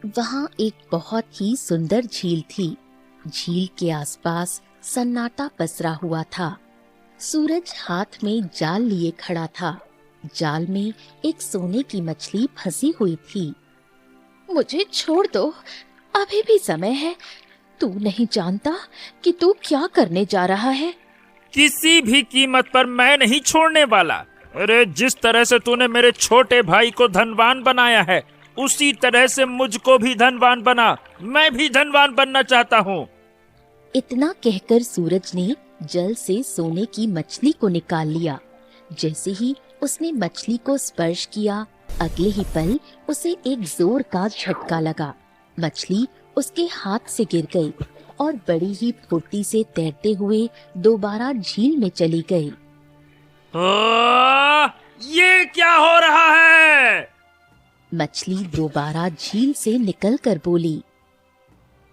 वहाँ एक बहुत ही सुंदर झील थी। झील के आसपास सन्नाटा पसरा हुआ था। सूरज हाथ में जाल लिए खड़ा था। जाल में एक सोने की मछली फंसी हुई थी। मुझे छोड़ दो, अभी भी समय है। तू नहीं जानता कि तू क्या करने जा रहा है। किसी भी कीमत पर मैं नहीं छोड़ने वाला। अरे जिस तरह से तूने मेरे छोटे भाई को धनवान बनाया है, उसी तरह से मुझको भी धनवान बना। मैं भी धनवान बनना चाहता हूँ। इतना कहकर सूरज ने जल से सोने की मछली को निकाल लिया। जैसे ही उसने मछली को स्पर्श किया, अगले ही पल उसे एक जोर का झटका लगा। मछली उसके हाथ से गिर गई और बड़ी ही फुर्ती से तैरते हुए दोबारा झील में चली गई। ये क्या हो रहा है? मछली दोबारा झील से निकलकर बोली,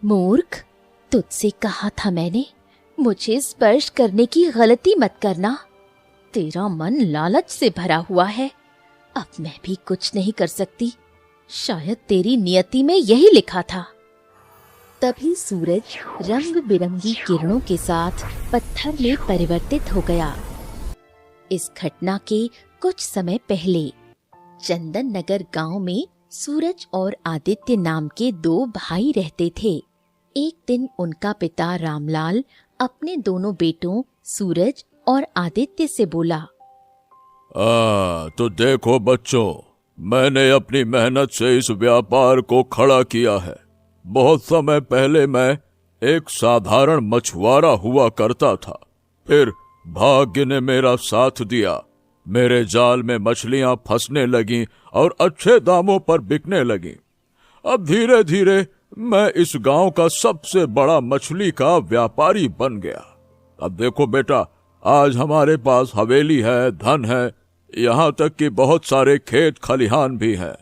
मूर्ख, तुझसे कहा था मैंने, मुझे स्पर्श करने की गलती मत करना। तेरा मन लालच से भरा हुआ है। अब मैं भी कुछ नहीं कर सकती। शायद तेरी नियति में यही लिखा था। तभी सूरज रंग बिरंगी किरणों के साथ पत्थर में परिवर्तित हो गया। इस घटना के कुछ समय पहले चंदन नगर गांव में सूरज और आदित्य नाम के दो भाई रहते थे। एक दिन उनका पिता रामलाल अपने दोनों बेटों सूरज और आदित्य से बोला, तो देखो बच्चों, मैंने अपनी मेहनत से इस व्यापार को खड़ा किया है। बहुत समय पहले मैं एक साधारण मछुआरा हुआ करता था। फिर भाग्य ने मेरा साथ दिया। मेरे जाल में मछलियां फंसने लगीं और अच्छे दामों पर बिकने लगीं। अब धीरे धीरे मैं इस गांव का सबसे बड़ा मछली का व्यापारी बन गया। अब देखो बेटा, आज हमारे पास हवेली है, धन है, यहाँ तक कि बहुत सारे खेत खलिहान भी हैं।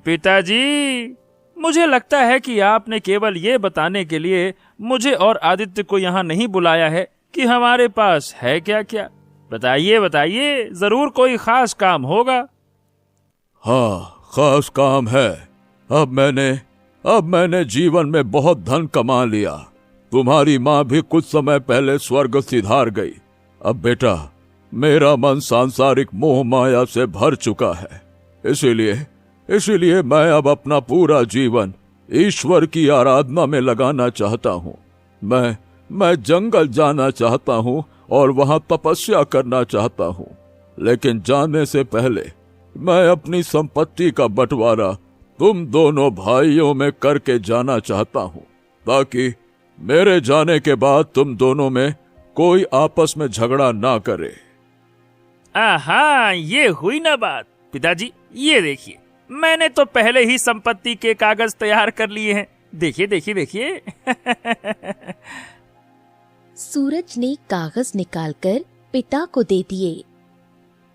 पिताजी, मुझे लगता है कि आपने केवल ये बताने के लिए मुझे और आदित्य को यहाँ नहीं बुलाया है कि हमारे पास है क्या क्या। बताइए बताइए, जरूर कोई खास काम होगा। हाँ, खास काम है। अब मैंने जीवन में बहुत धन कमा लिया। तुम्हारी माँ भी कुछ समय पहले स्वर्ग सिधार गई। अब बेटा, मेरा मन सांसारिक मोह माया से भर चुका है। इसीलिए मैं अब अपना पूरा जीवन ईश्वर की आराधना में लगाना चाहता हूँ। मैं जंगल जाना चाहता हूँ और वहाँ तपस्या करना चाहता हूँ। लेकिन जाने से पहले मैं अपनी संपत्ति का बंटवारा तुम दोनों भाइयों में करके जाना चाहता हूँ, ताकि मेरे जाने के बाद तुम दोनों में कोई आपस में झगड़ा ना करे। आहा, ये हुई ना बात। पिताजी, ये देखिए, मैंने तो पहले ही संपत्ति के कागज तैयार कर लिए हैं। देखिए देखिए देखिए। सूरज ने कागज निकालकर पिता को दे दिए।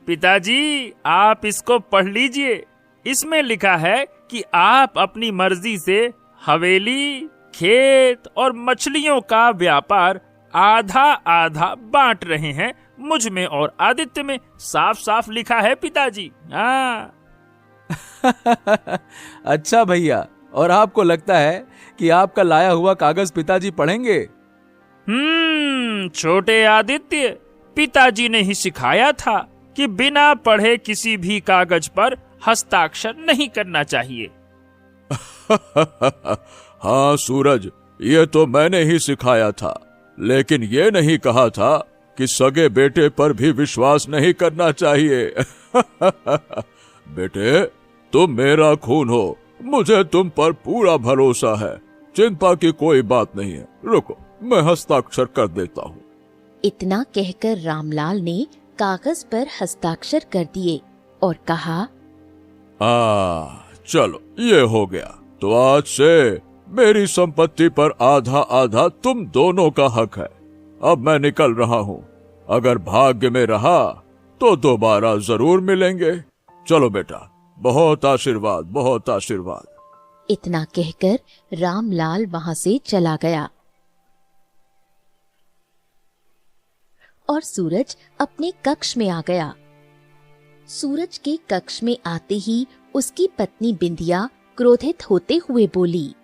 पिताजी, आप इसको पढ़ लीजिए। इसमें लिखा है कि आप अपनी मर्जी से हवेली, खेत और मछलियों का व्यापार आधा आधा बांट रहे हैं। मुझ में और आदित्य में साफ साफ लिखा है पिताजी। हाँ। अच्छा भैया, और आपको लगता है कि आपका लाया हुआ कागज पिताजी पढ़ेंगे? छोटे आदित्य, पिताजी ने ही सिखाया था कि बिना पढ़े किसी भी कागज पर हस्ताक्षर नहीं करना चाहिए। हाँ सूरज, ये तो मैंने ही सिखाया था, लेकिन ये नहीं कहा था कि सगे बेटे पर भी विश्वास नहीं करना चाहिए। बेटे, तुम मेरा खून हो, मुझे तुम पर पूरा भरोसा है। चिंता की कोई बात नहीं है। रुको, मैं हस्ताक्षर कर देता हूँ। इतना कहकर रामलाल ने कागज पर हस्ताक्षर कर दिए और कहा, चलो ये हो गया। तो आज से मेरी संपत्ति पर आधा आधा तुम दोनों का हक है। अब मैं निकल रहा हूँ। अगर भाग्य में रहा तो दोबारा जरूर मिलेंगे। चलो बेटा, बहुत आशीर्वाद, बहुत आशीर्वाद। इतना कहकर रामलाल वहां से चला गया और सूरज अपने कक्ष में आ गया। सूरज के कक्ष में आते ही उसकी पत्नी बिंदिया क्रोधित होते हुए बोली,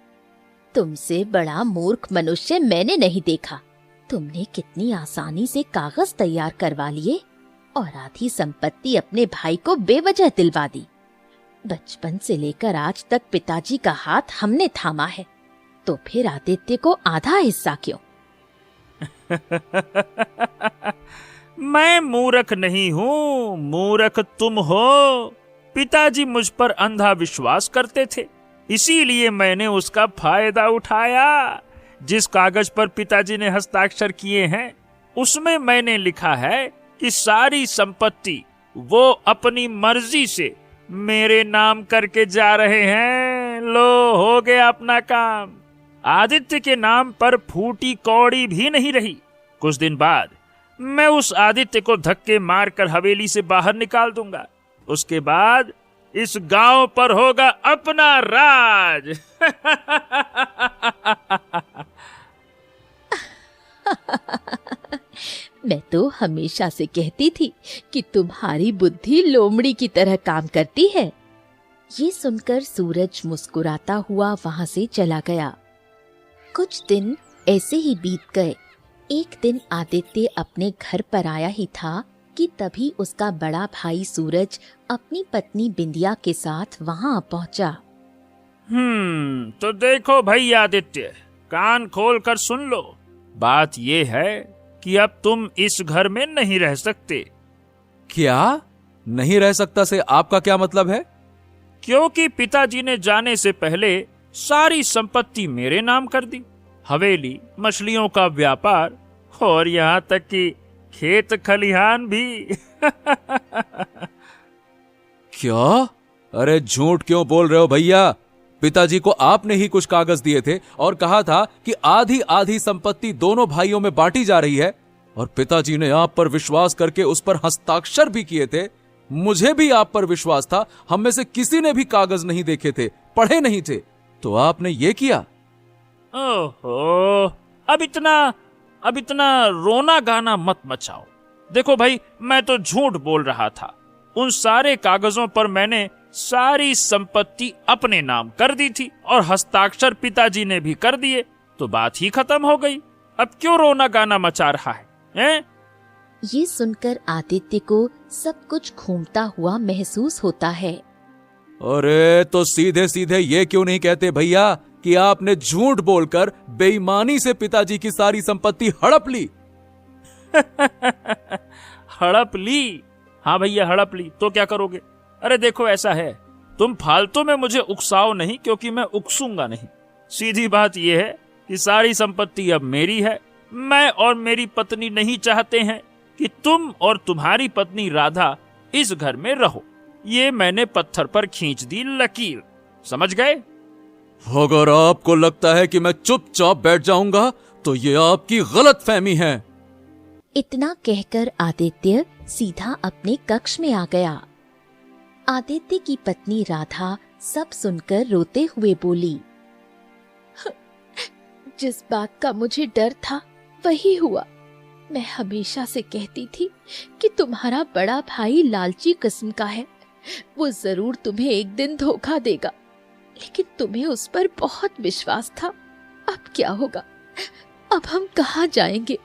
तुमसे बड़ा मूर्ख मनुष्य मैंने नहीं देखा। तुमने कितनी आसानी से कागज तैयार करवा लिए और आधी संपत्ति अपने भाई को बेवजह दिलवा दी। बचपन से लेकर आज तक पिताजी का हाथ हमने थामा है, तो फिर आदित्य को आधा हिस्सा क्यों? मैं मूर्ख नहीं हूँ, मूर्ख तुम हो। पिताजी मुझ पर अंधा विश्वास करते थे, इसीलिए मैंने उसका फायदा उठाया। जिस कागज पर पिताजी ने हस्ताक्षर किए हैं उसमें मैंने लिखा है कि सारी संपत्ति वो अपनी मर्जी से मेरे नाम करके जा रहे हैं। लो, हो गया अपना काम। आदित्य के नाम पर फूटी कौड़ी भी नहीं रही। कुछ दिन बाद मैं उस आदित्य को धक्के मारकर हवेली से बाहर निकाल दूंगा। उसके बाद इस गांव पर होगा अपना राज। मैं तो हमेशा से कहती थी कि तुम्हारी बुद्धि लोमड़ी की तरह काम करती है। ये सुनकर सूरज मुस्कुराता हुआ वहां से चला गया। कुछ दिन ऐसे ही बीत गए। एक दिन आदित्य अपने घर पर आया ही था कि तभी उसका बड़ा भाई सूरज अपनी पत्नी बिंदिया के साथ वहां पहुंचा। तो देखो भाई आदित्य, कान खोल कर सुन लो। बात ये है कि अब तुम इस घर में नहीं रह सकते। क्या? नहीं रह सकता से आपका क्या मतलब है? क्योंकि पिताजी ने जाने से पहले सारी संपत्ति मेरे नाम कर दी। हवेली, मछलियों का व्यापार और यहाँ तक कि खेत खलिहान भी। क्या? अरे झूठ क्यों बोल रहे हो भैया? पिताजी को आपने ही कुछ कागज दिए थे और कहा था कि आधी आधी संपत्ति दोनों भाइयों में बांटी जा रही है, और पिताजी ने आप पर विश्वास करके उस पर हस्ताक्षर भी किए थे। मुझे भी आप पर विश्वास था। हम में से किसी ने भी कागज नहीं देखे थे, पढ़े नहीं थे, तो आपने ये किया। ओहो, अब इतना रोना गाना मत मचाओ। देखो भाई, मैं तो झूठ बोल रहा था। उन सारे कागजों पर मैंने सारी संपत्ति अपने नाम कर दी थी और हस्ताक्षर पिताजी ने भी कर दिए, तो बात ही खत्म हो गई। अब क्यों रोना गाना मचा रहा है, हैं? ये सुनकर आदित्य को सब कुछ घूमता हुआ महसूस होता है। अरे तो सीधे सीधे ये क्यों नहीं कहते भैया कि आपने झूठ बोलकर बेईमानी से पिताजी की सारी संपत्ति हड़प ली? हड़प ली? हाँ भैया, हड़प ली। तो क्या करोगे? अरे देखो, ऐसा है, तुम फालतू में मुझे उकसाओ नहीं, क्योंकि मैं उकसूंगा नहीं। सीधी बात यह है कि सारी संपत्ति अब मेरी है। मैं और मेरी पत्नी नहीं चाहते हैं कि तुम और तुम्हारी पत्नी राधा इस घर में रहो। ये मैंने पत्थर पर खींच दी लकीर, समझ गए? अगर आपको लगता है कि मैं चुपचाप बैठ जाऊंगा तो ये आपकी गलतफहमी है। इतना कहकर आदित्य सीधा अपने कक्ष में आ गया। आदित्य की पत्नी राधा सब सुनकर रोते हुए बोली, जिस बात का मुझे डर था वही हुआ। मैं हमेशा से कहती थी कि तुम्हारा बड़ा भाई लालची किस्म का है, वो जरूर तुम्हें एक दिन धोखा देगा, लेकिन तुम्हें उस पर बहुत विश्वास था। अब क्या होगा? अब हम कहाँ जाएंगे?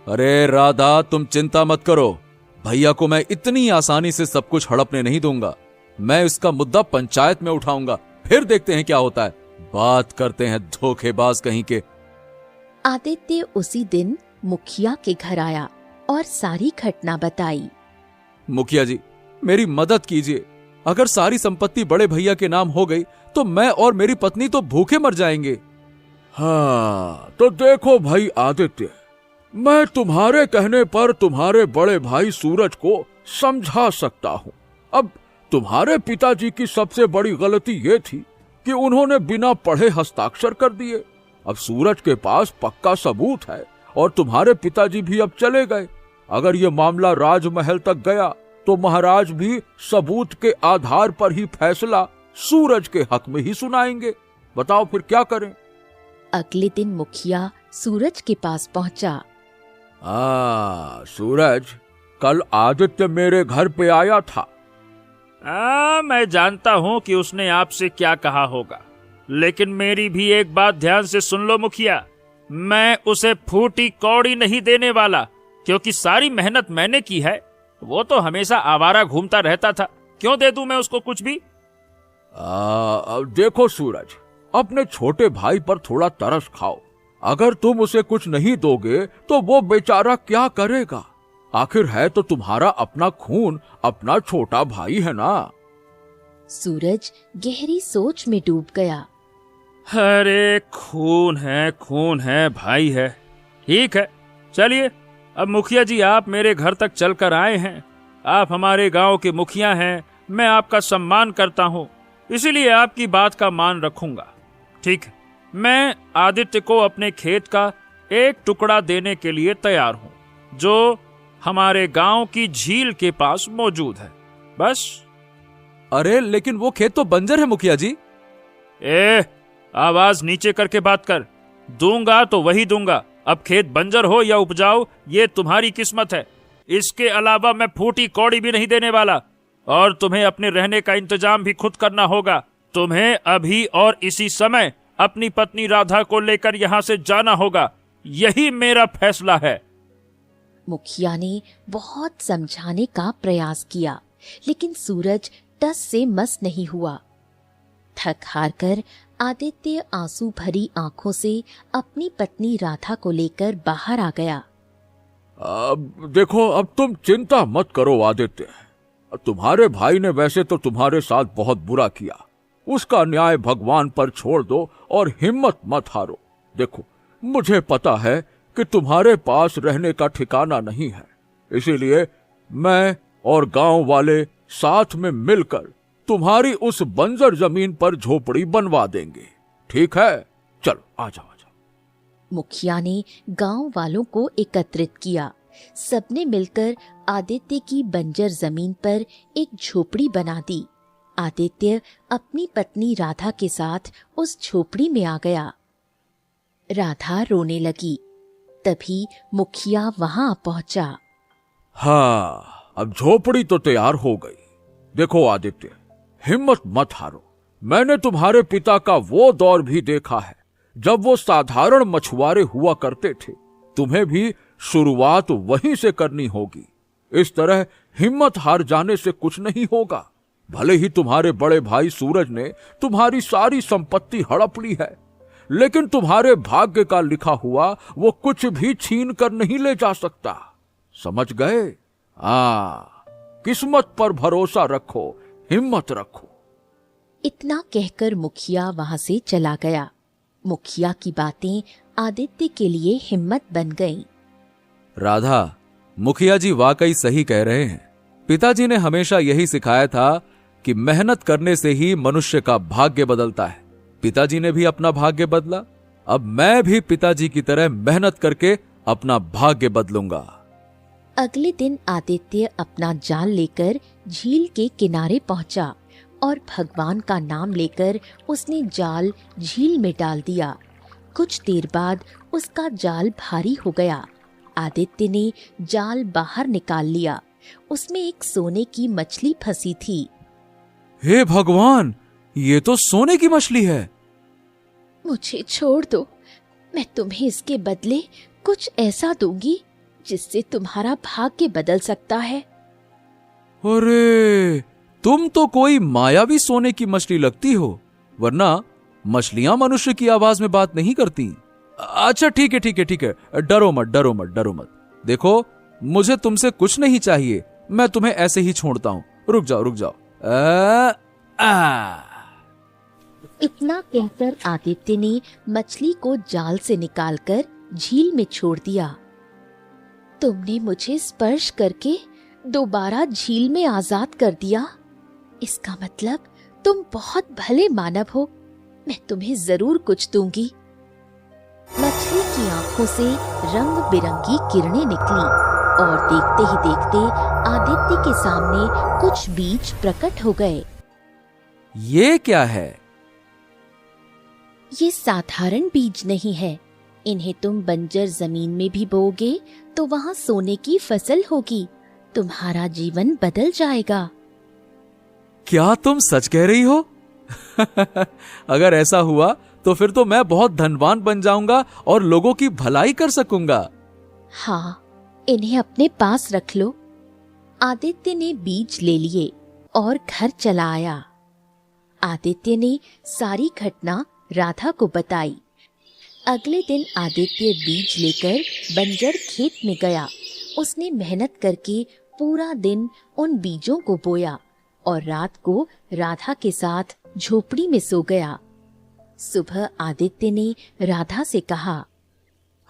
अरे राधा, तुम चिंता मत करो। भैया को मैं इतनी आसानी से सब कुछ हड़पने नहीं दूंगा। मैं इसका मुद्दा पंचायत में उठाऊंगा, फिर देखते हैं क्या होता है। बात करते हैं धोखेबाज कहीं के। आदित्य उसी दिन मुखिया के घर आया और सारी घटना बताई। मुखिया जी, मेरी मदद कीजिए। अगर सारी संपत्ति बड़े भैया के नाम हो गई तो मैं और मेरी पत्नी तो भूखे मर जाएंगे। हाँ, तो देखो भाई आदित्य, मैं तुम्हारे कहने पर तुम्हारे बड़े भाई सूरज को समझा सकता हूँ। अब तुम्हारे पिताजी की सबसे बड़ी गलती ये थी कि उन्होंने बिना पढ़े हस्ताक्षर कर दिए। अब सूरज के पास पक्का सबूत है और तुम्हारे पिताजी भी अब चले गए। अगर ये मामला राजमहल तक गया तो महाराज भी सबूत के आधार पर ही फैसला सूरज के हक में ही सुनाएंगे। बताओ फिर क्या करें? अगले दिन मुखिया सूरज के पास पहुंचा। सूरज, कल आदित्य मेरे घर पे आया था। मैं जानता हूँ कि उसने आपसे क्या कहा होगा, लेकिन मेरी भी एक बात ध्यान से सुन लो मुखिया। मैं उसे फूटी कौड़ी नहीं देने वाला, क्योंकि सारी मेहनत मैंने की है। वो तो हमेशा आवारा घूमता रहता था, क्यों दे दूं मैं उसको कुछ भी? देखो सूरज, अपने छोटे भाई पर थोड़ा तरस खाओ। अगर तुम उसे कुछ नहीं दोगे तो वो बेचारा क्या करेगा? आखिर है तो तुम्हारा अपना खून, अपना छोटा भाई है ना। सूरज गहरी सोच में डूब गया। अरे खून है भाई है। ठीक है, चलिए अब मुखिया जी आप मेरे घर तक चलकर आए हैं। आप हमारे गांव के मुखिया हैं, मैं आपका सम्मान करता हूँ, इसीलिए आपकी बात का मान रखूंगा। ठीक है, मैं आदित्य को अपने खेत का एक टुकड़ा देने के लिए तैयार हूँ, जो हमारे गांव की झील के पास मौजूद है, बस। अरे लेकिन वो खेत तो बंजर है मुखिया जी। आवाज नीचे करके बात कर। दूंगा तो वही दूंगा। अब खेत बंजर हो या उपजाऊ, ये तुम्हारी किस्मत है। इसके अलावा मैं फूटी कौड़ी भी नहीं देने वाला, और तुम्हें अपने रहने का इंतजाम भी खुद करना होगा। तुम्हें अभी और इसी समय अपनी पत्नी राधा को लेकर यहाँ से जाना होगा, यही मेरा फैसला है। मुखिया ने बहुत समझाने का प्रयास किया, लेकिन सूरज टस से मस नहीं हुआ। थक हार कर आदित्य आंसू भरी आंखों से अपनी पत्नी राधा को लेकर बाहर आ गया। देखो, अब तुम चिंता मत करो आदित्य। तुम्हारे भाई ने वैसे तो तुम्हारे साथ बहुत बुरा किया, उसका न्याय भगवान पर छोड़ दो और हिम्मत मत हारो। देखो, मुझे पता है कि तुम्हारे पास रहने का ठिकाना नहीं है, इसीलिए मैं और गांव वाले साथ में मिलकर तुम्हारी उस बंजर जमीन पर झोपड़ी बनवा देंगे। ठीक है, चलो आ जाओ। मुखिया ने गांव वालों को एकत्रित किया। सबने मिलकर आदित्य की बंजर जमीन पर एक झोपड़ी बना दी। आदित्य अपनी पत्नी राधा के साथ उस झोपड़ी में आ गया। राधा रोने लगी। तभी मुखिया वहां पहुंचा। हाँ, अब झोपड़ी तो तैयार हो गई। देखो आदित्य, हिम्मत मत हारो। मैंने तुम्हारे पिता का वो दौर भी देखा है जब वो साधारण मछुआरे हुआ करते थे। तुम्हें भी शुरुआत वहीं से करनी होगी। इस तरह हिम्मत हार जाने से कुछ नहीं होगा। भले ही तुम्हारे बड़े भाई सूरज ने तुम्हारी सारी संपत्ति हड़प ली है, लेकिन तुम्हारे भाग्य का लिखा हुआ वो कुछ भी छीन कर नहीं ले जा सकता। समझ गए? किस्मत पर भरोसा रखो, हिम्मत रखो। इतना कहकर मुखिया वहां से चला गया। मुखिया की बातें आदित्य के लिए हिम्मत बन गईं। राधा, मुखिया जी वाकई सही कह रहे हैं। पिताजी ने हमेशा यही सिखाया था कि मेहनत करने से ही मनुष्य का भाग्य बदलता है। पिताजी ने भी अपना भाग्य बदला, अब मैं भी पिताजी की तरह मेहनत करके अपना भाग्य बदलूंगा। अगले दिन आदित्य अपना जाल लेकर झील के किनारे पहुंचा और भगवान का नाम लेकर उसने जाल झील में डाल दिया। कुछ देर बाद उसका जाल भारी हो गया। आदित्य ने जाल बाहर निकाल लिया। उसमें एक सोने की मछली फंसी थी। हे भगवान, ये तो सोने की मछली है। मुझे छोड़ दो, मैं तुम्हें इसके बदले कुछ ऐसा दूंगी जिससे तुम्हारा भाग्य बदल सकता है। अरे, तुम तो कोई मायावी सोने की मछली लगती हो, वरना मछलियां मनुष्य की आवाज में बात नहीं करती। अच्छा ठीक है, डरो मत। देखो, मुझे तुमसे कुछ नहीं चाहिए, मैं तुम्हें ऐसे ही छोड़ता हूं। रुक जाओ। इतना कहकर आदित्य ने मछली को जाल से निकालकर झील में छोड़ दिया। तुमने मुझे स्पर्श करके दोबारा झील में आजाद कर दिया। इसका मतलब तुम बहुत भले मानव हो। मैं तुम्हें जरूर कुछ दूंगी। मछली की आंखों से रंग बिरंगी किरणें निकली और देखते ही देखते आदित्य के सामने कुछ बीज प्रकट हो गए। ये क्या है? ये साधारण बीज नहीं है। इन्हें तुम बंजर जमीन में भी बोओगे तो वहां सोने की फसल होगी। तुम्हारा जीवन बदल जाएगा। क्या तुम सच कह रही हो? अगर ऐसा हुआ तो फिर तो मैं बहुत धनवान बन जाऊंगा और लोगों की भलाई कर सकूंगा। हाँ, इन्हें अपने पास रख लो। आदित्य ने बीज ले लिए और घर चला आया। आदित्य ने सारी घटना राधा को बताई। अगले दिन आदित्य बीज लेकर बंजर खेत में गया। उसने मेहनत करके पूरा दिन उन बीजों को बोया और रात को राधा के साथ झोपड़ी में सो गया। सुबह आदित्य ने राधा से कहा,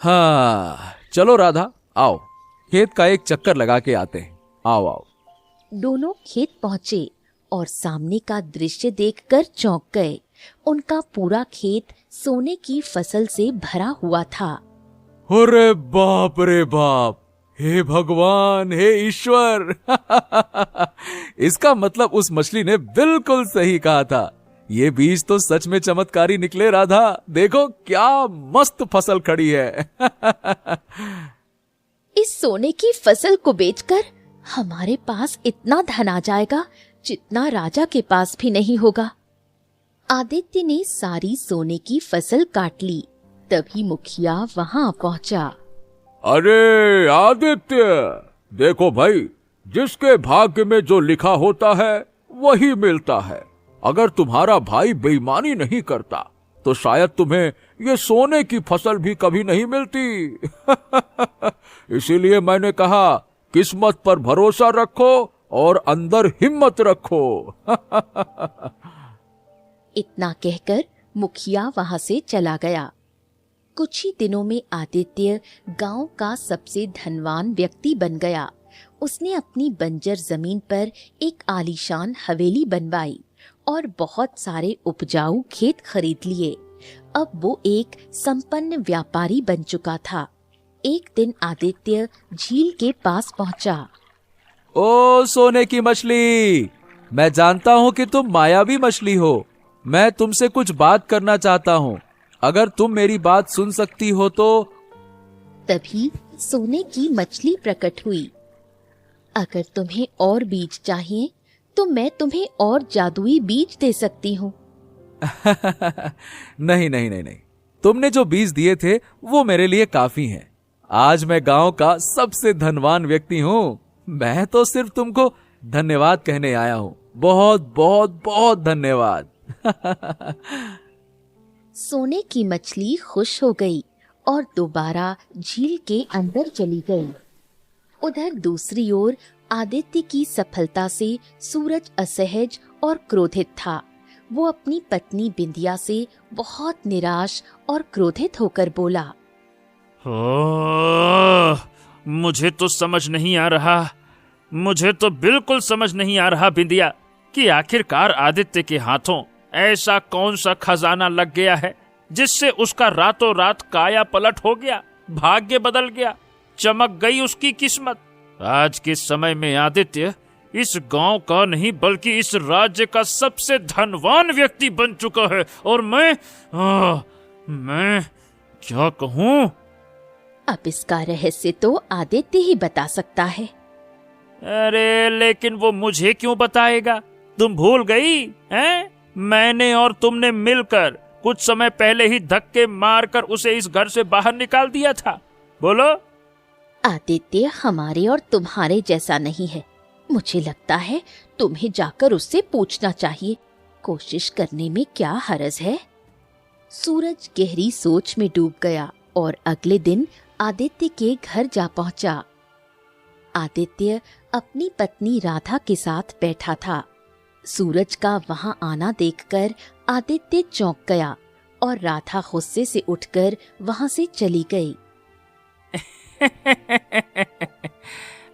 हाँ चलो राधा, आओ खेत का एक चक्कर लगा के आते हैं। आओ आओ। दोनों खेत पहुंचे और सामने का दृश्य देखकर चौंक गए। उनका पूरा खेत सोने की फसल से भरा हुआ था। अरे बाप रे बाप, हे भगवान, हे ईश्वर। इसका मतलब उस मछली ने बिल्कुल सही कहा था। ये बीज तो सच में चमत्कारी निकले राधा। देखो क्या मस्त फसल खड़ी है। इस सोने की फसल को बेचकर हमारे पास इतना धन आ जाएगा जितना राजा के पास भी नहीं होगा। आदित्य ने सारी सोने की फसल काट ली। तभी मुखिया वहां पहुंचा। अरे आदित्य, देखो भाई, जिसके भाग्य में जो लिखा होता है वही मिलता है। अगर तुम्हारा भाई बेईमानी नहीं करता तो शायद तुम्हें ये सोने की फसल भी कभी नहीं मिलती। इसीलिए मैंने कहा, किस्मत पर भरोसा रखो और अंदर हिम्मत रखो। इतना कहकर मुखिया वहां से चला गया। कुछ ही दिनों में आदित्य गांव का सबसे धनवान व्यक्ति बन गया। उसने अपनी बंजर जमीन पर एक आलीशान हवेली बनवाई और बहुत सारे उपजाऊ खेत खरीद लिए। अब वो एक संपन्न व्यापारी बन चुका था। एक दिन आदित्य झील के पास पहुंचा। ओ सोने की मछली, मैं जानता हूं कि तुम मायावी मछली हो। मैं तुमसे कुछ बात करना चाहता हूं। अगर तुम मेरी बात सुन सकती हो तो। तभी सोने की मछली प्रकट हुई। अगर तुम्हें और बीज चाहिए तो मैं तुम्हें और जादुई बीज दे सकती हूँ। नहीं नहीं नहीं नहीं, तुमने जो बीज दिए थे वो मेरे लिए काफी हैं। आज मैं गांव का सबसे धनवान व्यक्ति हूँ। मैं तो सिर्फ तुमको धन्यवाद कहने आया हूँ। बहुत बहुत बहुत धन्यवाद। सोने की मछली खुश हो गई और दोबारा झील के अंदर चली गई। उधर दूसरी ओर आदित्य की सफलता से सूरज असहज और क्रोधित था। वो अपनी पत्नी बिंदिया से बहुत निराश और क्रोधित होकर बोला, मुझे तो समझ नहीं आ रहा, मुझे तो बिल्कुल समझ नहीं आ रहा बिंदिया, कि आखिरकार आदित्य के हाथों ऐसा कौन सा खजाना लग गया है जिससे उसका रातों रात काया पलट हो गया, भाग्य बदल गया, चमक गई उसकी किस्मत। आज के समय में आदित्य इस गांव का नहीं बल्कि इस राज्य का सबसे धनवान व्यक्ति बन चुका है और मैं क्या कहूँ। अब इसका रहस्य तो आदित्य ही बता सकता है। अरे लेकिन वो मुझे क्यों बताएगा? तुम भूल गई हैं? मैंने और तुमने मिलकर कुछ समय पहले ही धक्के मारकर उसे इस घर से बाहर निकाल दिया था। बोलो। आदित्य हमारे और तुम्हारे जैसा नहीं है। मुझे लगता है तुम्हें जाकर उससे पूछना चाहिए। कोशिश करने में क्या हर्ज है। सूरज गहरी सोच में डूब गया और अगले दिन आदित्य के घर जा पहुंचा। आदित्य अपनी पत्नी राधा के साथ बैठा था। सूरज का वहां आना देखकर आदित्य चौंक गया और राधा गुस्से से उठकर वहां से चली गई।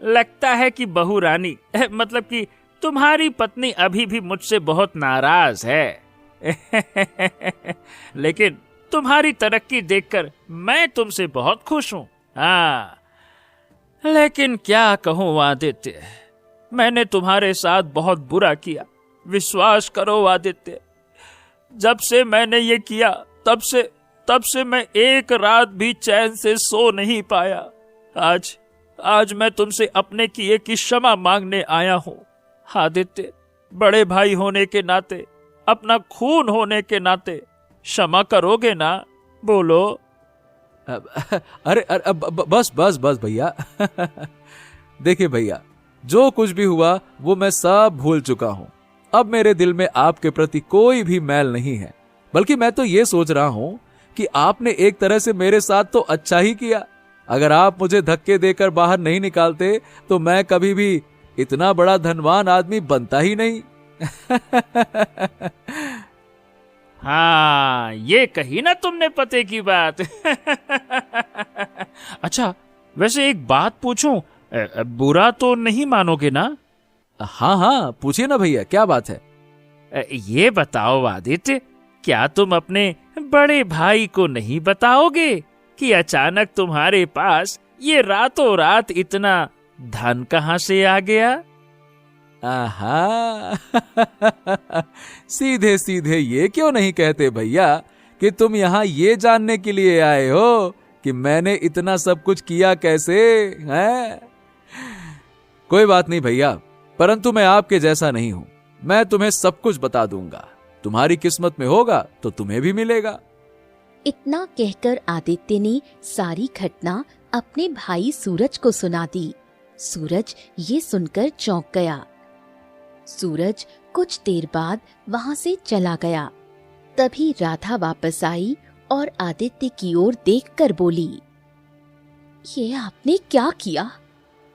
लगता है कि बहू रानी मतलब कि तुम्हारी पत्नी अभी भी मुझसे बहुत नाराज है। लेकिन तुम्हारी तरक्की देखकर मैं तुमसे बहुत खुश हूँ। हाँ, लेकिन क्या कहूँ आदित्य, मैंने तुम्हारे साथ बहुत बुरा किया। विश्वास करो आदित्य, जब से मैंने ये किया तब से मैं एक रात भी चैन से सो नहीं पाया। आज मैं तुमसे अपने किए की क्षमा मांगने आया हूँ। आदित्य, बड़े भाई होने के नाते, अपना खून होने के नाते क्षमा करोगे ना? बोलो। अरे बस बस बस भैया। देखिए भैया, जो कुछ भी हुआ वो मैं सब भूल चुका हूं। अब मेरे दिल में आपके प्रति कोई भी मैल नहीं है। बल्कि मैं तो ये सोच रहा हूं कि आपने एक तरह से मेरे साथ तो अच्छा ही किया। अगर आप मुझे धक्के देकर बाहर नहीं निकालते तो मैं कभी भी इतना बड़ा धनवान आदमी बनता ही नहीं। हाँ, ये कही ना तुमने पते की बात। अच्छा, वैसे एक बात पूछूं, बुरा तो नहीं मानोगे ना? हाँ हाँ, पूछिए ना भैया, क्या बात है? ये बताओ आदित्य, क्या तुम अपने बड़े भाई को नहीं बताओगे कि अचानक तुम्हारे पास ये रातों रात इतना धन कहां से आ गया? आहा। सीधे सीधे ये क्यों नहीं कहते भैया कि तुम यहाँ ये जानने के लिए आए हो कि मैंने इतना सब कुछ किया कैसे है? कोई बात नहीं भैया, परंतु मैं आपके जैसा नहीं हूं। मैं तुम्हें सब कुछ बता दूंगा। तुम्हारी किस्मत में होगा तो तुम्हें भी मिलेगा। इतना कहकर आदित्य ने सारी घटना अपने भाई सूरज को सुना दी। सूरज ये सुनकर चौंक गया। सूरज कुछ देर बाद वहां से चला गया। तभी राधा वापस आई और आदित्य की ओर देखकर बोली, ये आपने क्या किया?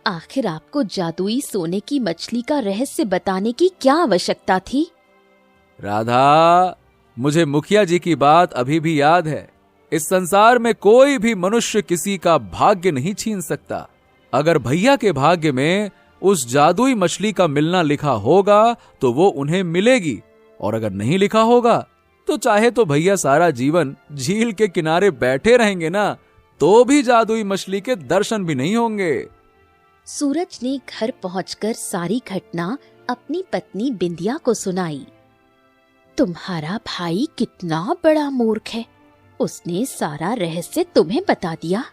आखिर आपको जादुई सोने की मछली का रहस्य बताने की क्या आवश्यकता थी? राधा, मुझे मुखिया जी की बात अभी भी याद है। इस संसार में कोई भी मनुष्य किसी का भाग्य नहीं छीन सकता। अगर भैया के भाग्य में उस जादुई मछली का मिलना लिखा होगा तो वो उन्हें मिलेगी, और अगर नहीं लिखा होगा तो चाहे तो भैया सारा जीवन झील के किनारे बैठे रहेंगे ना, तो भी जादुई मछली के दर्शन भी नहीं होंगे। सूरज ने घर पहुंचकर सारी घटना अपनी पत्नी बिंदिया को सुनाई। तुम्हारा भाई कितना बड़ा मूर्ख है, उसने सारा रहस्य तुम्हें बता दिया।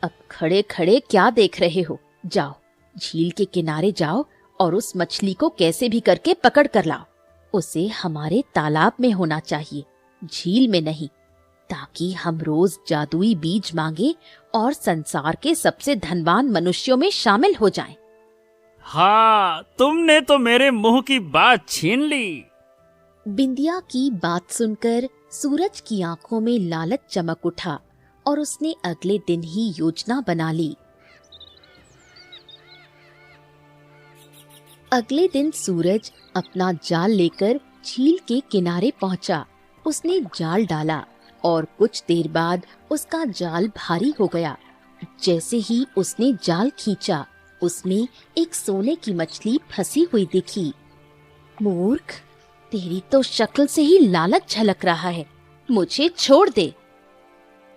अब खड़े खड़े क्या देख रहे हो? जाओ, झील के किनारे जाओ और उस मछली को कैसे भी करके पकड़ कर लाओ। उसे हमारे तालाब में होना चाहिए, झील में नहीं, ताकि हम रोज जादुई बीज मांगे और संसार के सबसे धनवान मनुष्यों में शामिल हो जाएं। हाँ, तुमने तो मेरे मुंह की बात छीन ली। बिंदिया की बात सुनकर सूरज की आंखों में लालच चमक उठा और उसने अगले दिन ही योजना बना ली। अगले दिन सूरज अपना जाल लेकर झील के किनारे पहुंचा। उसने जाल डाला और कुछ देर बाद उसका जाल भारी हो गया। जैसे ही उसने जाल खींचा, उसमें एक सोने की मछली फंसी हुई दिखी। मूर्ख, तेरी तो शक्ल से ही लालच झलक रहा है, मुझे छोड़ दे।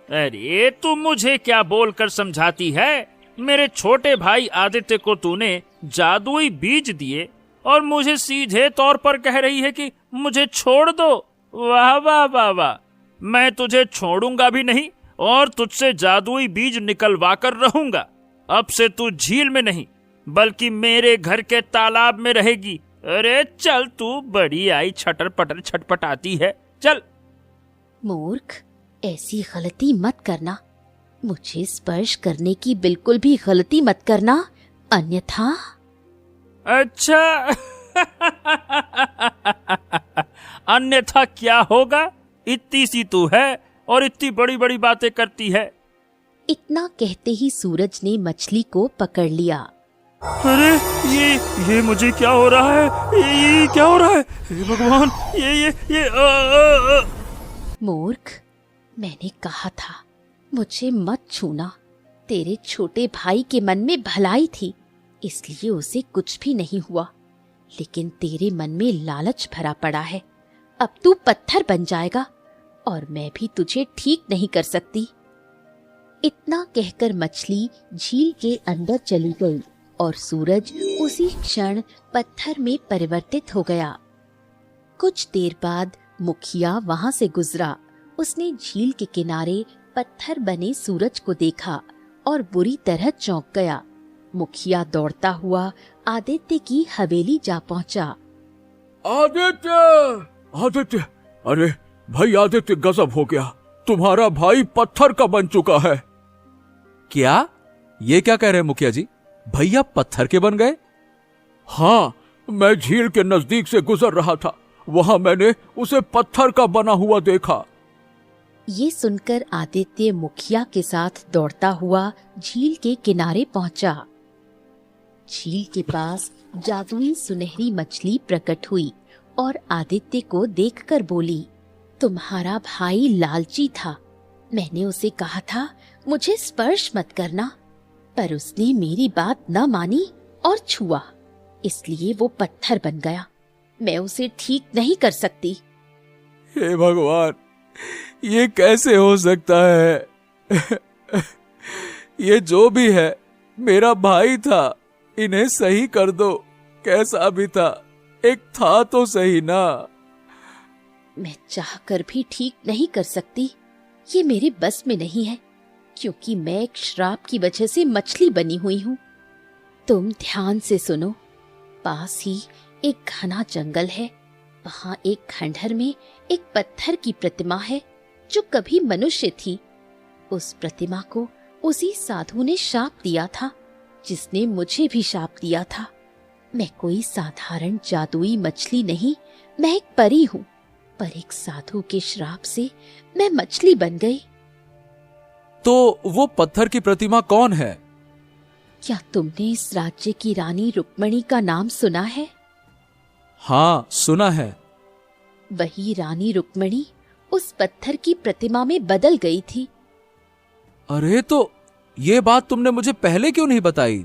अरे तू मुझे क्या बोलकर समझाती है? मेरे छोटे भाई आदित्य को तूने जादुई बीज दिए और मुझे सीधे तौर पर कह रही है कि मुझे छोड़ दो। वाह वाह वाह वाह, मैं तुझे छोड़ूंगा भी नहीं और तुझसे जादुई बीज निकलवा कर रहूंगा। अब से तू झील में नहीं बल्कि मेरे घर के तालाब में रहेगी। अरे चल, तू बड़ी आई छटर पटर छटपटाती है, चल। मूर्ख, ऐसी गलती मत करना। मुझे स्पर्श करने की बिल्कुल भी गलती मत करना, अन्यथा। अच्छा। अन्यथा क्या होगा? इतनी सी तू है और इतनी बड़ी बड़ी बातें करती है। इतना कहते ही सूरज ने मछली को पकड़ लिया। अरे ये मुझे क्या हो रहा है? ये क्या हो रहा है? हे भगवान, ये मूर्ख, मैंने कहा था मुझे मत छूना। तेरे छोटे भाई के मन में भलाई थी, इसलिए उसे कुछ भी नहीं हुआ। लेकिन तेरे मन में लालच भरा पड़ा है। अब तू पत्थर बन जाएगा और मैं भी तुझे ठीक नहीं कर सकती। इतना कहकर मछली झील के अंदर चली गई और सूरज उसी क्षण पत्थर में परिवर्तित हो गया। कुछ देर बाद मुखिया वहां से गुजरा। उसने झील के किनारे पत्थर बने सूरज को देखा और बुरी तरह चौंक गया। मुखिया दौड़ता हुआ आदित्य की हवेली जा पहुंचा। आदित्य, आदित्य, अरे भाई आदित्य, गजब हो गया, तुम्हारा भाई पत्थर का बन चुका है। क्या? ये क्या कह रहे हैं मुखिया जी? भैया पत्थर के बन गए? हाँ, मैं झील के नजदीक से गुजर रहा था, वहां मैंने उसे पत्थर का बना हुआ देखा। ये सुनकर आदित्य मुखिया के साथ दौड़ता हुआ झील के किनारे पहुंचा। झील के पास जादुई सुनहरी मछली प्रकट हुई और आदित्य को देखकर बोली, तुम्हारा भाई लालची था। मैंने उसे कहा था मुझे स्पर्श मत करना, पर उसने मेरी बात न मानी और छुआ, इसलिए वो पत्थर बन गया। मैं उसे ठीक नहीं कर सकती। हे भगवान, ये कैसे हो सकता है? ये जो भी है मेरा भाई था, इन्हें सही कर दो। कैसा भी था, एक था तो सही ना। मैं चाहकर भी ठीक नहीं कर सकती, ये मेरे बस में नहीं है, क्योंकि मैं एक श्राप की वजह से मछली बनी हुई हूँ। तुम ध्यान से सुनो। पास ही एक घना जंगल है, वहाँ एक खंडहर में एक पत्थर की प्रतिमा है जो कभी मनुष्य थी। उस प्रतिमा को उसी साधु ने शाप दिया था जिसने मुझे भी शाप दिया था। मैं कोई साधारण जादुई मछली नहीं, मैं एक परी हूँ, पर एक साधु के श्राप से मैं मछली बन गई। तो वो पत्थर की प्रतिमा कौन है? क्या तुमने इस राज्य की रानी रुक्मणी का नाम सुना है? हाँ, सुना है। वही रानी रुक्मणी उस पत्थर की प्रतिमा में बदल गई थी। अरे, तो ये बात तुमने मुझे पहले क्यों नहीं बताई?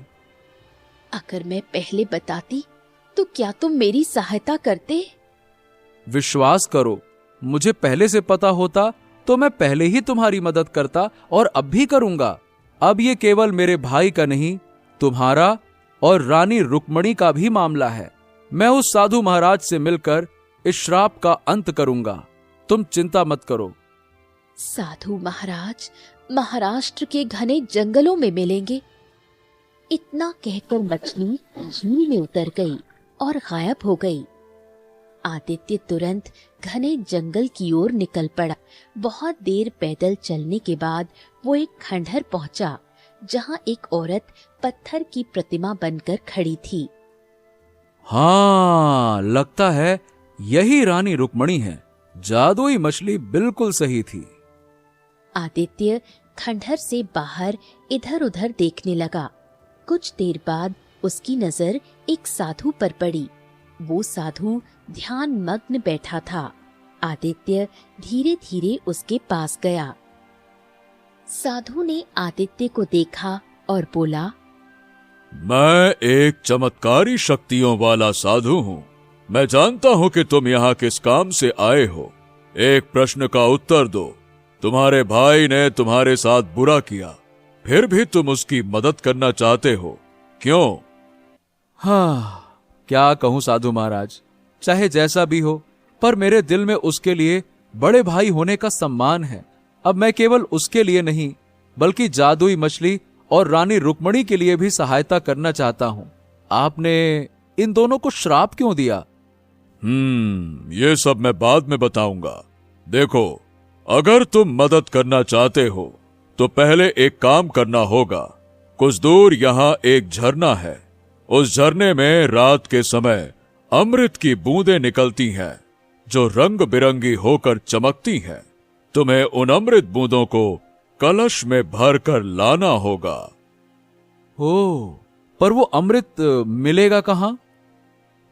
अगर मैं पहले बताती तो क्या तुम मेरी सहायता करते? विश्वास करो, मुझे पहले से पता होता तो मैं पहले ही तुम्हारी मदद करता, और अब भी करूंगा। अब ये केवल मेरे भाई का नहीं, तुम्हारा और रानी रुक्मणी का भी मामला है। मैं उस साधु महाराज से मिलकर इस श्राप का अंत करूंगा, तुम चिंता मत करो। साधु महाराज महाराष्ट्र के घने जंगलों में मिलेंगे। इतना कहकर मछली झील में उतर गई और गायब हो गई। आदित्य तुरंत घने जंगल की ओर निकल पड़ा। बहुत देर पैदल चलने के बाद वो एक खंडहर पहुंचा, जहां एक औरत पत्थर की प्रतिमा बनकर खड़ी थी। हाँ, लगता है यही रानी रुक्मणी है। जादुई मछली बिल्कुल सही थी। आदित्य खंडहर से बाहर इधर उधर देखने लगा। कुछ देर बाद उसकी नजर एक साधु पर पड़ी। वो साधु ध्यान मग्न बैठा था। आदित्य धीरे धीरे उसके पास गया। साधु ने आदित्य को देखा और बोला, मैं एक चमत्कारी शक्तियों वाला साधु हूँ। मैं जानता हूँ कि तुम यहाँ किस काम से आए हो। एक प्रश्न का उत्तर दो। तुम्हारे भाई ने तुम्हारे साथ बुरा किया, फिर भी तुम उसकी मदद करना चाहते हो, क्यों? हाँ, क्या कहूं साधु महाराज, चाहे जैसा भी हो, पर मेरे दिल में उसके लिए बड़े भाई होने का सम्मान है। अब मैं केवल उसके लिए नहीं, बल्कि जादुई मछली और रानी रुक्मणी के लिए भी सहायता करना चाहता हूं। आपने इन दोनों को श्राप क्यों दिया? ये सब मैं बाद में बताऊंगा। देखो, अगर तुम मदद करना चाहते हो तो पहले एक काम करना होगा। कुछ दूर यहाँ एक झरना है। उस झरने में रात के समय अमृत की बूंदें निकलती हैं, जो रंग बिरंगी होकर चमकती हैं। तुम्हें उन अमृत बूंदों को कलश में भरकर लाना होगा। ओह, पर वो अमृत मिलेगा कहाँ?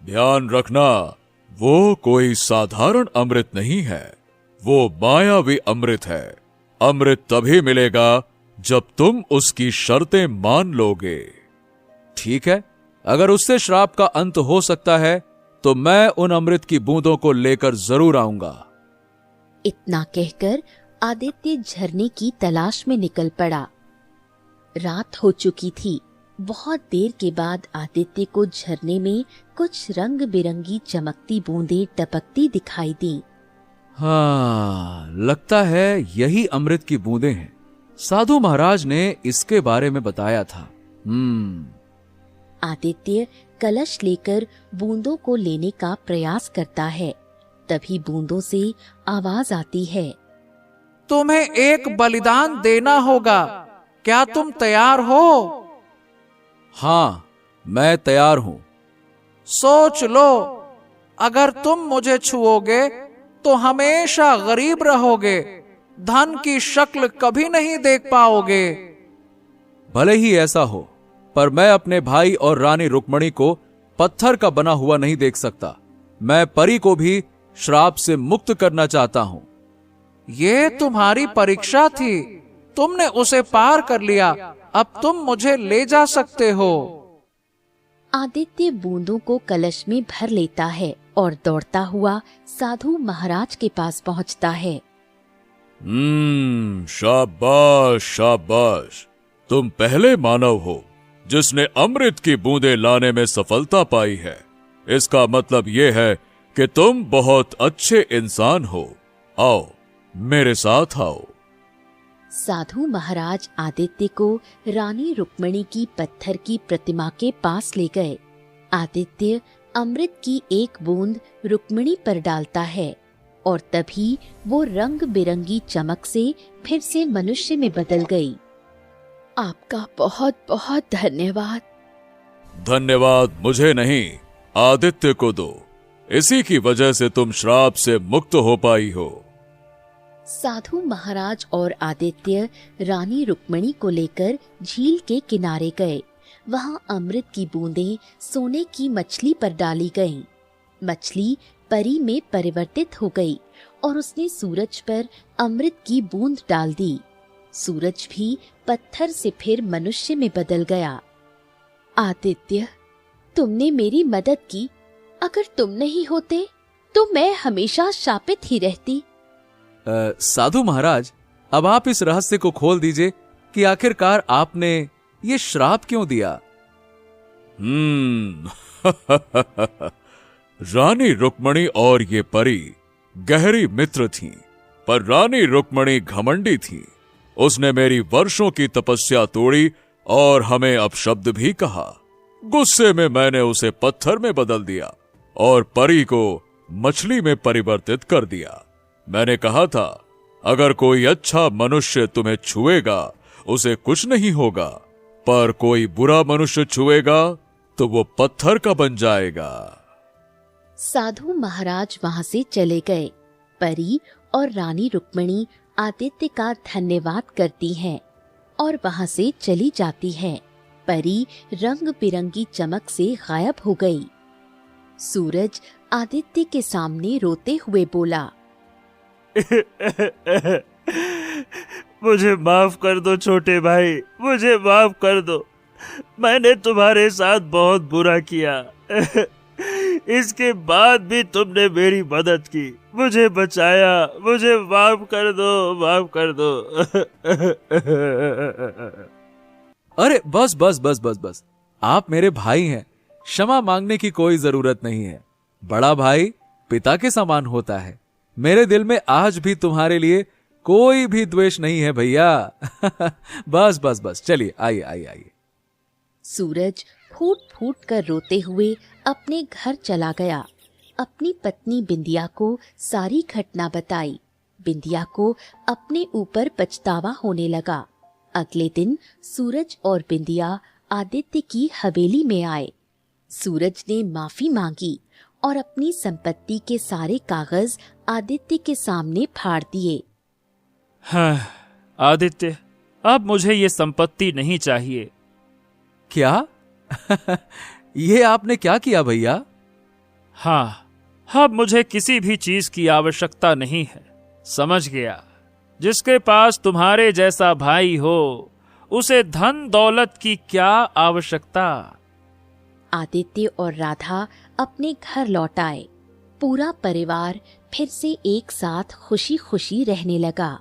ध्यान रखना, वो कोई साधारण अमृत नहीं है, वो मायावी अमृत है। अमृत तभी मिलेगा जब तुम उसकी शर्तें मान लोगे। ठीक है, अगर उससे श्राप का अंत हो सकता है तो मैं उन अमृत की बूंदों को लेकर जरूर आऊंगा। इतना कहकर आदित्य झरने की तलाश में निकल पड़ा। रात हो चुकी थी। बहुत देर के बाद आदित्य को झरने में कुछ रंग बिरंगी चमकती बूंदें टपकती दिखाई दी। हाँ, लगता है यही अमृत की बूंदें हैं। साधु महाराज ने इसके बारे में बताया था। आदित्य कलश लेकर बूंदों को लेने का प्रयास करता है। तभी बूंदों से आवाज आती है, तुम्हें एक बलिदान देना होगा, क्या तुम तैयार हो? हाँ, मैं तैयार हूं। सोच लो, अगर तुम मुझे छुओगे तो हमेशा गरीब रहोगे, धन की शक्ल कभी नहीं देख पाओगे। भले ही ऐसा हो, पर मैं अपने भाई और रानी रुक्मणी को पत्थर का बना हुआ नहीं देख सकता। मैं परी को भी श्राप से मुक्त करना चाहता हूं। ये तुम्हारी परीक्षा थी, तुमने उसे पार कर लिया, अब तुम मुझे ले जा सकते हो। आदित्य बूंदों को कलश में भर लेता है और दौड़ता हुआ साधु महाराज के पास पहुंचता है। शाबाश शाबाश, तुम पहले मानव हो जिसने अमृत की बूंदें लाने में सफलता पाई है। इसका मतलब ये है कि तुम बहुत अच्छे इंसान हो। आओ, मेरे साथ आओ। साधु महाराज आदित्य को रानी रुक्मणी की पत्थर की प्रतिमा के पास ले गए। आदित्य अमृत की एक बूंद रुक्मणी पर डालता है और तभी वो रंग बिरंगी चमक से फिर से मनुष्य में बदल गई। आपका बहुत बहुत धन्यवाद। धन्यवाद मुझे नहीं, आदित्य को दो। इसी की वजह से तुम श्राप से मुक्त हो पाई हो। साधु महाराज और आदित्य रानी रुक्मणी को लेकर झील के किनारे गए। वहां अमृत की बूंदें सोने की मछली पर डाली गईं। मछली परी में परिवर्तित हो गई और उसने सूरज पर अमृत की बूंद डाल दी। सूरज भी पत्थर से फिर मनुष्य में बदल गया। आदित्य, तुमने मेरी मदद की। अगर तुम नहीं होते तो मैं हमेशा शापित ही रहती। साधु महाराज, अब आप इस रहस्य को खोल दीजिए कि आखिरकार आपने ये श्राप क्यों दिया? रानी रुक्मणी और ये परी गहरी मित्र थीं, पर रानी रुक्मणी घमंडी थी। उसने मेरी वर्षों की तपस्या तोड़ी और हमें अपशब्द भी कहा। गुस्से में मैंने उसे पत्थर में बदल दिया और परी को मछली में परिवर्तित कर दिया। मैंने कहा था, अगर कोई अच्छा मनुष्य तुम्हें छुएगा उसे कुछ नहीं होगा, पर कोई बुरा मनुष्य छुएगा तो वो पत्थर का बन जाएगा। साधु महाराज वहां से चले गए। परी और रानी रुक्मणी आदित्य का धन्यवाद करती हैं और वहां से चली जाती हैं। परी रंग बिरंगी चमक से गायब हो गई। सूरज आदित्य के सामने रोते हुए बोला, मुझे माफ कर दो छोटे भाई, मुझे माफ कर दो। मैंने तुम्हारे साथ बहुत बुरा किया। इसके बाद भी तुमने मेरी मदद की, मुझे बचाया। मुझे माफ कर दो, माफ कर दो। अरे बस बस बस बस बस, आप मेरे भाई हैं, क्षमा मांगने की कोई जरूरत नहीं है। बड़ा भाई पिता के समान होता है। मेरे दिल में आज भी तुम्हारे लिए कोई भी द्वेष नहीं है भैया। बस बस बस, चलिए आइए आइए आइए। सूरज फूट फूट कर रोते हुए अपने घर चला गया। अपनी पत्नी बिंदिया को सारी घटना बताई। बिंदिया को अपने ऊपर पछतावा होने लगा। अगले दिन सूरज और बिंदिया आदित्य की हवेली में आए। सूरज ने माफी मांगी और अपनी संपत्ति के सारे कागज आदित्य के सामने फाड़ दिए। हाँ, आदित्य, अब मुझे ये संपत्ति नहीं चाहिए। क्या? ये आपने क्या किया भैया? हाँ, अब मुझे किसी भी चीज की आवश्यकता नहीं है। समझ गया, जिसके पास तुम्हारे जैसा भाई हो उसे धन दौलत की क्या आवश्यकता। आदित्य और राधा अपने घर लौट आए। पूरा परिवार फिर से एक साथ खुशी खुशी रहने लगा।